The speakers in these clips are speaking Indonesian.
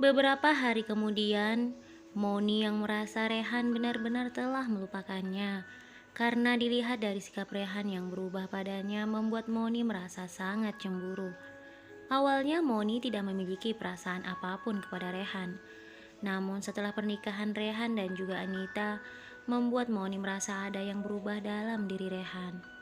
Beberapa hari kemudian, Moni yang merasa Rehan benar-benar telah melupakannya. Karena dilihat dari sikap Rehan yang berubah padanya membuat Moni merasa sangat cemburu. Awalnya Moni tidak memiliki perasaan apapun kepada Rehan. Namun setelah pernikahan Rehan dan juga Anita, membuat Moni merasa ada yang berubah dalam diri Rehan.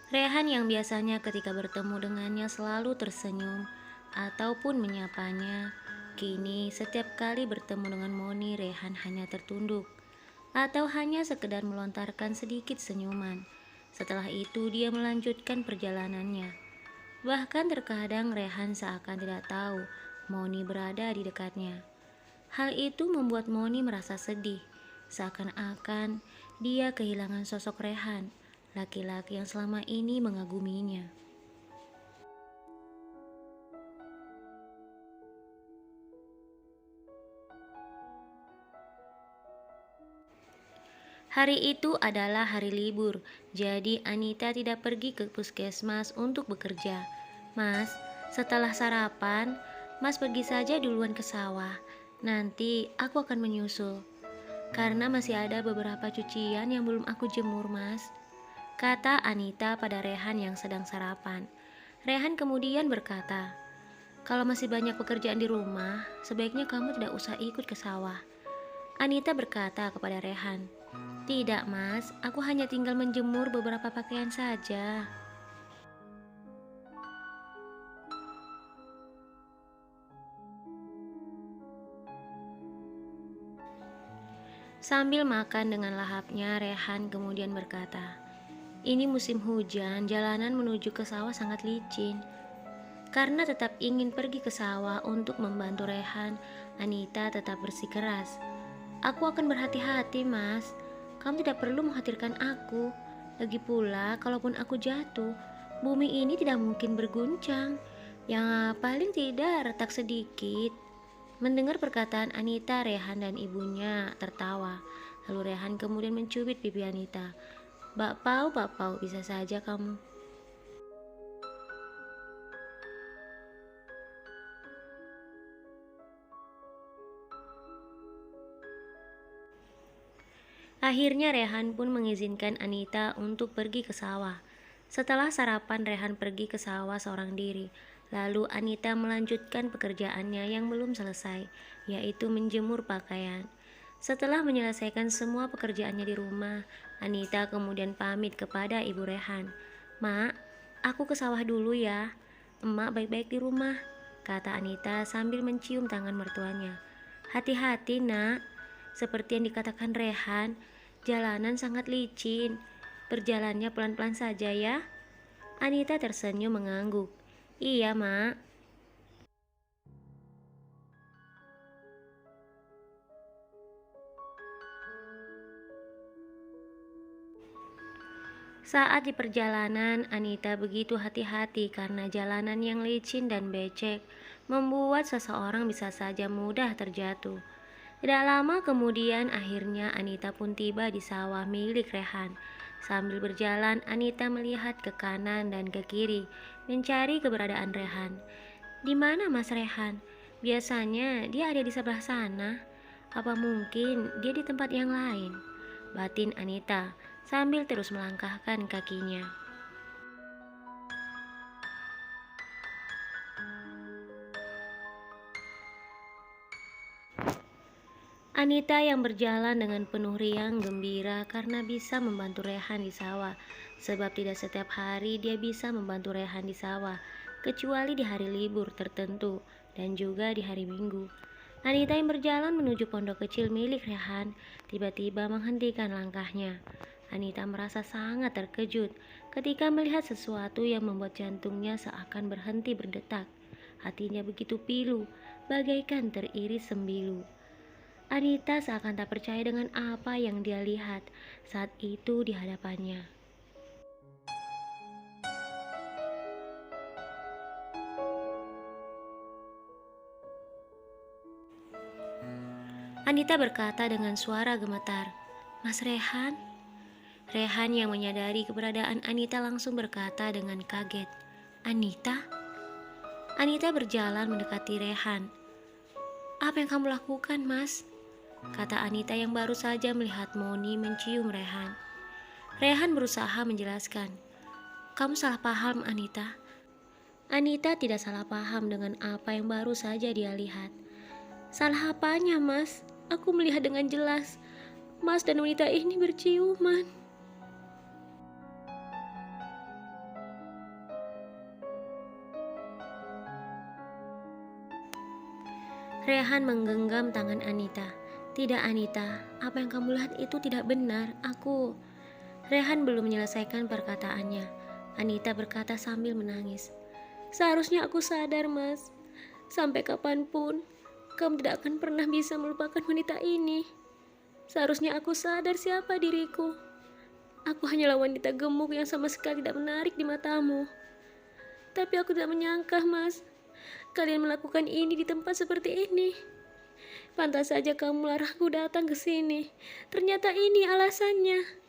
Rehan yang biasanya ketika bertemu dengannya selalu tersenyum ataupun menyapanya, kini setiap kali bertemu dengan Moni, Rehan hanya tertunduk atau hanya sekedar melontarkan sedikit senyuman. Setelah itu dia melanjutkan perjalanannya. Bahkan terkadang Rehan seakan tidak tahu Moni berada di dekatnya. Hal itu membuat Moni merasa sedih, seakan-akan dia kehilangan sosok Rehan, laki-laki yang selama ini mengaguminya. Hari itu adalah hari libur, jadi Anita tidak pergi ke puskesmas untuk bekerja. Mas, setelah sarapan, Mas pergi saja duluan ke sawah. Nanti aku akan menyusul. Karena masih ada beberapa cucian yang belum aku jemur, Mas, kata Anita pada Rehan yang sedang sarapan. Rehan kemudian berkata, kalau masih banyak pekerjaan di rumah, sebaiknya kamu tidak usah ikut ke sawah. Anita berkata kepada Rehan, tidak mas, aku hanya tinggal menjemur beberapa pakaian saja. Sambil makan dengan lahapnya, Rehan kemudian berkata, ini musim hujan, jalanan menuju ke sawah sangat licin. Karena tetap ingin pergi ke sawah untuk membantu Rehan, Anita tetap bersikeras. Aku akan berhati-hati mas, kamu tidak perlu mengkhawatirkan aku. Lagi pula, kalaupun aku jatuh, bumi ini tidak mungkin berguncang. Yang paling tidak retak sedikit. Mendengar perkataan Anita, Rehan dan ibunya tertawa. Lalu Rehan kemudian mencubit pipi Anita. Bakpao, bakpao, bisa saja kamu. Akhirnya Rehan pun mengizinkan Anita untuk pergi ke sawah. Setelah sarapan, Rehan pergi ke sawah seorang diri. Lalu Anita melanjutkan pekerjaannya yang belum selesai, yaitu menjemur pakaian. Setelah menyelesaikan semua pekerjaannya di rumah, Anita kemudian pamit kepada ibu Rehan. Mak, aku ke sawah dulu ya. Emak baik-baik di rumah, kata Anita sambil mencium tangan mertuanya. Hati-hati nak, seperti yang dikatakan Rehan, jalanan sangat licin. Berjalannya pelan-pelan saja ya. Anita tersenyum mengangguk. Iya, Mak. Saat di perjalanan, Anita begitu hati-hati karena jalanan yang licin dan becek membuat seseorang bisa saja mudah terjatuh. Tidak lama kemudian akhirnya Anita pun tiba di sawah milik Rehan. Sambil berjalan, Anita melihat ke kanan dan ke kiri, mencari keberadaan Rehan. Di mana Mas Rehan? Biasanya dia ada di sebelah sana. Apa mungkin dia di tempat yang lain? Batin Anita sambil terus melangkahkan kakinya. Anita yang berjalan dengan penuh riang gembira karena bisa membantu Rehan di sawah. Sebab tidak setiap hari dia bisa membantu Rehan di sawah, kecuali di hari libur tertentu dan juga di hari Minggu. Anita yang berjalan menuju pondok kecil milik Rehan tiba-tiba menghentikan langkahnya. Anita merasa sangat terkejut ketika melihat sesuatu yang membuat jantungnya seakan berhenti berdetak. Hatinya begitu pilu, bagaikan teriris sembilu. Anita seakan tak percaya dengan apa yang dia lihat saat itu di hadapannya. Anita berkata dengan suara gemetar, Mas Rehan, Rehan yang menyadari keberadaan Anita langsung berkata dengan kaget, "Anita?" Anita berjalan mendekati Rehan. "Apa yang kamu lakukan, Mas?" kata Anita yang baru saja melihat Moni mencium Rehan. Rehan berusaha menjelaskan, "Kamu salah paham, Anita." Anita tidak salah paham dengan apa yang baru saja dia lihat. "Salah apanya, Mas? Aku melihat dengan jelas. Mas dan wanita ini berciuman." Rehan menggenggam tangan Anita. "Tidak, Anita, apa yang kamu lihat itu tidak benar. Rehan belum menyelesaikan perkataannya. Anita berkata sambil menangis, "Seharusnya aku sadar, Mas. Sampai kapanpun, kamu tidak akan pernah bisa melupakan wanita ini. Seharusnya aku sadar siapa diriku. Aku hanyalah wanita gemuk yang sama sekali tidak menarik di matamu. Tapi aku tidak menyangka, Mas, kalian melakukan ini di tempat seperti ini. Pantas saja kamu melarangku datang ke sini. Ternyata ini alasannya."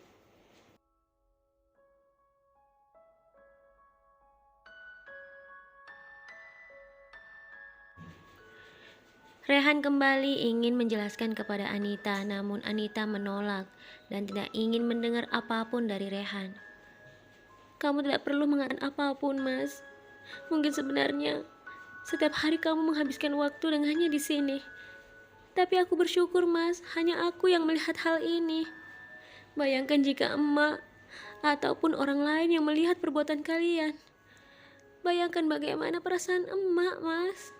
Rehan kembali ingin menjelaskan kepada Anita, namun Anita menolak dan tidak ingin mendengar apapun dari Rehan. "Kamu tidak perlu mengatakan apapun, Mas. Mungkin sebenarnya setiap hari kamu menghabiskan waktu dengannya di sini. Tapi aku bersyukur, Mas, hanya aku yang melihat hal ini. Bayangkan jika emak ataupun orang lain yang melihat perbuatan kalian. Bayangkan bagaimana perasaan emak, Mas."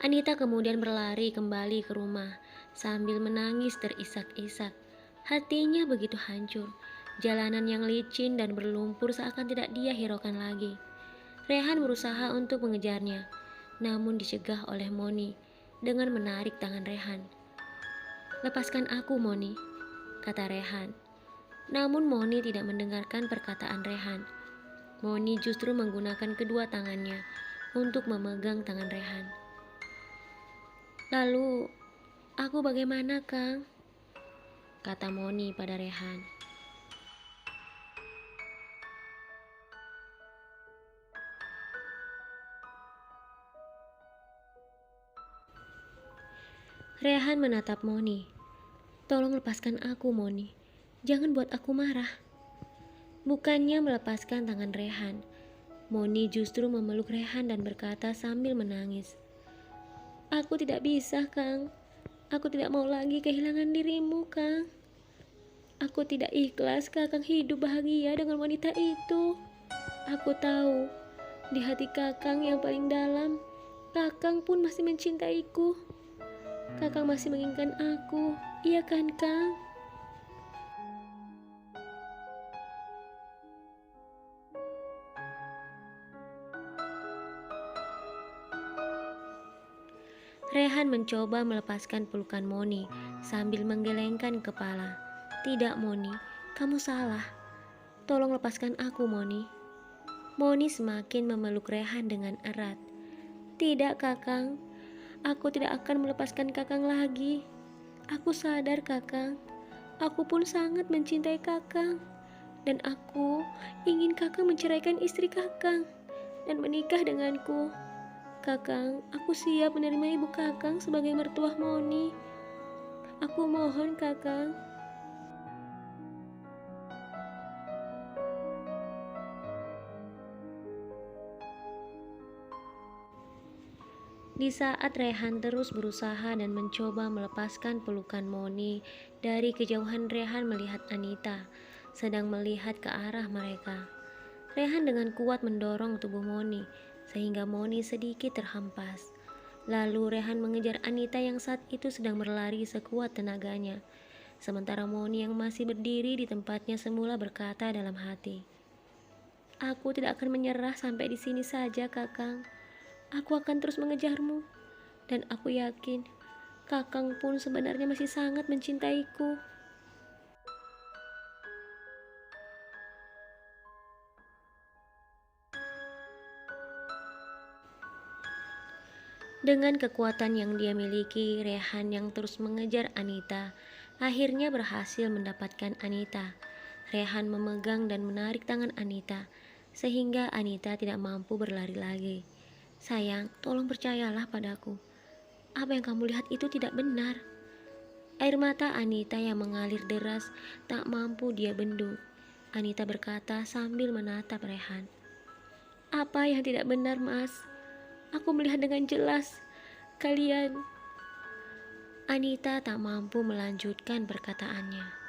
Anita kemudian berlari kembali ke rumah sambil menangis terisak-isak. Hatinya begitu hancur. Jalanan yang licin dan berlumpur seakan tidak dia hiraukan lagi. Rehan berusaha untuk mengejarnya, namun dicegah oleh Moni dengan menarik tangan Rehan. "Lepaskan aku, Moni," kata Rehan. Namun Moni tidak mendengarkan perkataan Rehan. Moni justru menggunakan kedua tangannya untuk memegang tangan Rehan. "Lalu, aku bagaimana, Kang?" kata Moni pada Rehan. Rehan menatap Moni. "Tolong lepaskan aku, Moni. Jangan buat aku marah." Bukannya melepaskan tangan Rehan, Moni justru memeluk Rehan dan berkata sambil menangis, "Aku tidak bisa, Kang. Aku tidak mau lagi kehilangan dirimu, Kang. Aku tidak ikhlas Kakang hidup bahagia dengan wanita itu. Aku tahu, di hati Kakang yang paling dalam, Kakang pun masih mencintaiku. Kakang masih menginginkan aku, iya kan, Kang?" Rehan mencoba melepaskan pelukan Moni sambil menggelengkan kepala. "Tidak, Moni, kamu salah. Tolong lepaskan aku, Moni." Moni semakin memeluk Rehan dengan erat. "Tidak, Kakang. Aku tidak akan melepaskan Kakang lagi. Aku sadar, Kakang. Aku pun sangat mencintai Kakang. Dan aku ingin Kakang menceraikan istri Kakang dan menikah denganku. Kakang, aku siap menerima ibu Kakang sebagai mertua Moni. Aku mohon, Kakang." Di saat Rehan terus berusaha dan mencoba melepaskan pelukan Moni, dari kejauhan Rehan melihat Anita sedang melihat ke arah mereka. Rehan dengan kuat mendorong tubuh Moni sehingga Moni sedikit terhempas. Lalu Rehan mengejar Anita yang saat itu sedang berlari sekuat tenaganya. Sementara Moni yang masih berdiri di tempatnya semula berkata dalam hati, "Aku tidak akan menyerah sampai di sini saja, Kakang. Aku akan terus mengejarmu. Dan aku yakin Kakang pun sebenarnya masih sangat mencintaiku." Dengan kekuatan yang dia miliki, Rehan yang terus mengejar Anita akhirnya berhasil mendapatkan Anita. Rehan memegang dan menarik tangan Anita, sehingga Anita tidak mampu berlari lagi. "Sayang, tolong percayalah padaku. Apa yang kamu lihat itu tidak benar." Air mata Anita yang mengalir deras tak mampu dia bendung. Anita berkata sambil menatap Rehan. "Apa yang tidak benar, Mas? Aku melihat dengan jelas. Kalian..." Anita tak mampu melanjutkan perkataannya.